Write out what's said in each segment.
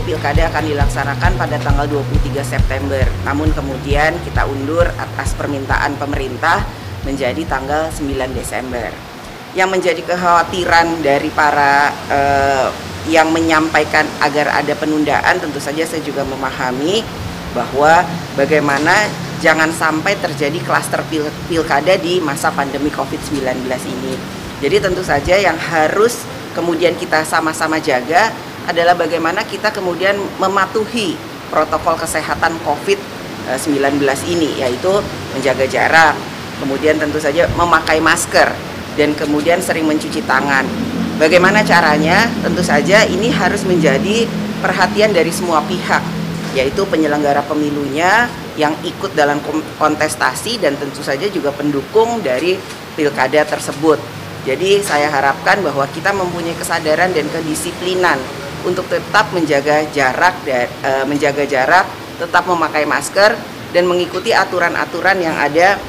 pilkada akan dilaksanakan pada tanggal 23 September. Namun kemudian kita undur atas permintaan pemerintah menjadi tanggal 9 Desember. Yang menjadi kekhawatiran dari para yang menyampaikan agar ada penundaan, tentu saja saya juga memahami bahwa bagaimana jangan sampai terjadi klaster pilkada di masa pandemi COVID-19 ini. Jadi tentu saja yang harus kemudian kita sama-sama jaga adalah bagaimana kita kemudian mematuhi protokol kesehatan COVID-19 ini, yaitu menjaga jarak, kemudian tentu saja memakai masker, dan kemudian sering mencuci tangan. Bagaimana caranya? Tentu saja ini harus menjadi perhatian dari semua pihak, yaitu penyelenggara pemilunya yang ikut dalam kontestasi dan tentu saja juga pendukung dari pilkada tersebut. Jadi saya harapkan bahwa kita mempunyai kesadaran dan kedisiplinan untuk tetap menjaga jarak, tetap memakai masker dan mengikuti aturan-aturan yang ada,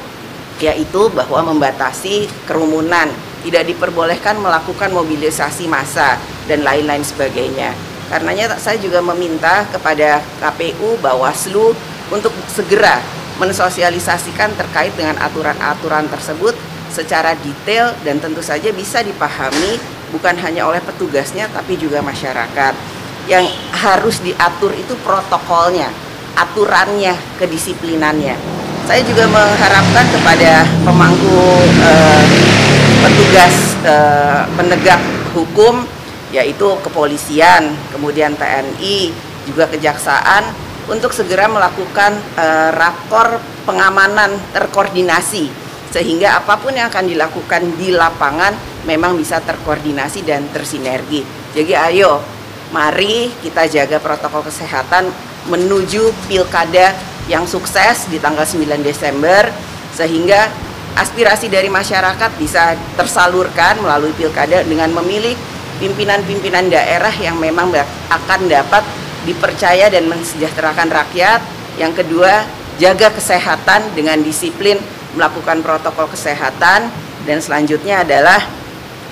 yaitu bahwa membatasi kerumunan, tidak diperbolehkan melakukan mobilisasi massa dan lain-lain sebagainya. Karenanya saya juga meminta kepada KPU, Bawaslu untuk segera mensosialisasikan terkait dengan aturan-aturan tersebut secara detail dan tentu saja bisa dipahami bukan hanya oleh petugasnya tapi juga masyarakat. Yang harus diatur itu protokolnya, aturannya, kedisiplinannya. Saya juga mengharapkan kepada pemangku petugas penegak hukum, yaitu kepolisian, kemudian TNI, juga kejaksaan, untuk segera melakukan rakor pengamanan terkoordinasi, sehingga apapun yang akan dilakukan di lapangan memang bisa terkoordinasi dan tersinergi. Jadi ayo, mari kita jaga protokol kesehatan menuju pilkada yang sukses di tanggal 9 Desember, sehingga aspirasi dari masyarakat bisa tersalurkan melalui pilkada dengan memilih pimpinan-pimpinan daerah yang memang akan dapat dipercaya dan mensejahterakan rakyat. Yang kedua, jaga kesehatan dengan disiplin melakukan protokol kesehatan, dan selanjutnya adalah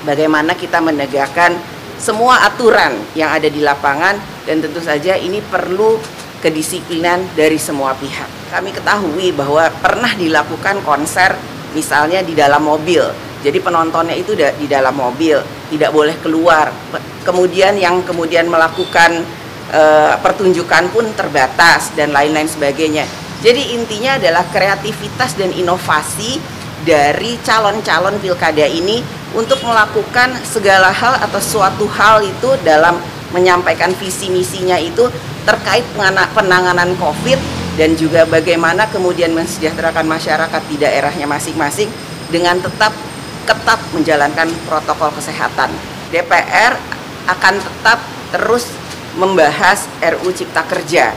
bagaimana kita menegakkan semua aturan yang ada di lapangan, dan tentu saja ini perlu kedisiplinan dari semua pihak. Kami ketahui bahwa pernah dilakukan konser misalnya di dalam mobil, jadi penontonnya itu di dalam mobil, tidak boleh keluar. Kemudian yang kemudian melakukan pertunjukan pun terbatas dan lain-lain sebagainya. Jadi intinya adalah kreativitas dan inovasi dari calon-calon pilkada ini untuk melakukan segala hal atau suatu hal itu dalam menyampaikan visi misinya itu terkait penanganan COVID dan juga bagaimana kemudian mensejahterakan masyarakat di daerahnya masing-masing dengan tetap ketat menjalankan protokol kesehatan. DPR akan tetap terus membahas RUU Cipta Kerja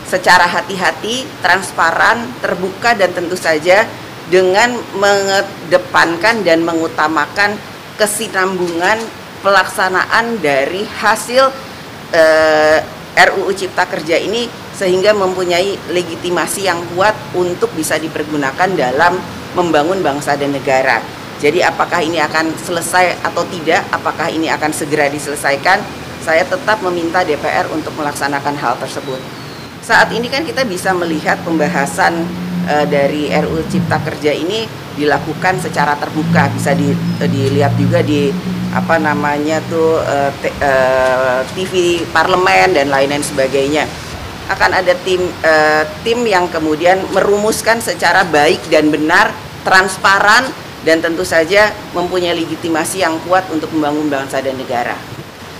secara hati-hati, transparan, terbuka, dan tentu saja dengan mengedepankan dan mengutamakan kesinambungan pelaksanaan dari hasil RUU Cipta Kerja ini, sehingga mempunyai legitimasi yang kuat untuk bisa dipergunakan dalam membangun bangsa dan negara. Jadi apakah ini akan selesai atau tidak, apakah ini akan segera diselesaikan, saya tetap meminta DPR untuk melaksanakan hal tersebut. Saat ini kan kita bisa melihat pembahasan dari RUU Cipta Kerja ini dilakukan secara terbuka, bisa dilihat juga di TV parlemen dan lain-lain sebagainya. Akan ada tim yang kemudian merumuskan secara baik dan benar, transparan, dan tentu saja mempunyai legitimasi yang kuat untuk membangun bangsa dan negara.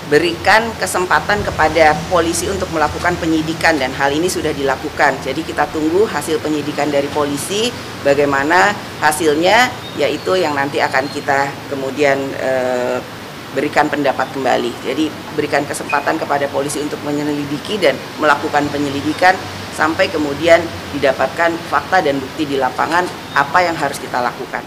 Berikan kesempatan kepada polisi untuk melakukan penyidikan, dan hal ini sudah dilakukan. Jadi kita tunggu hasil penyidikan dari polisi, bagaimana hasilnya, yaitu yang nanti akan kita kemudian berikan pendapat kembali. Jadi berikan kesempatan kepada polisi untuk menyelidiki dan melakukan penyelidikan sampai kemudian didapatkan fakta dan bukti di lapangan apa yang harus kita lakukan.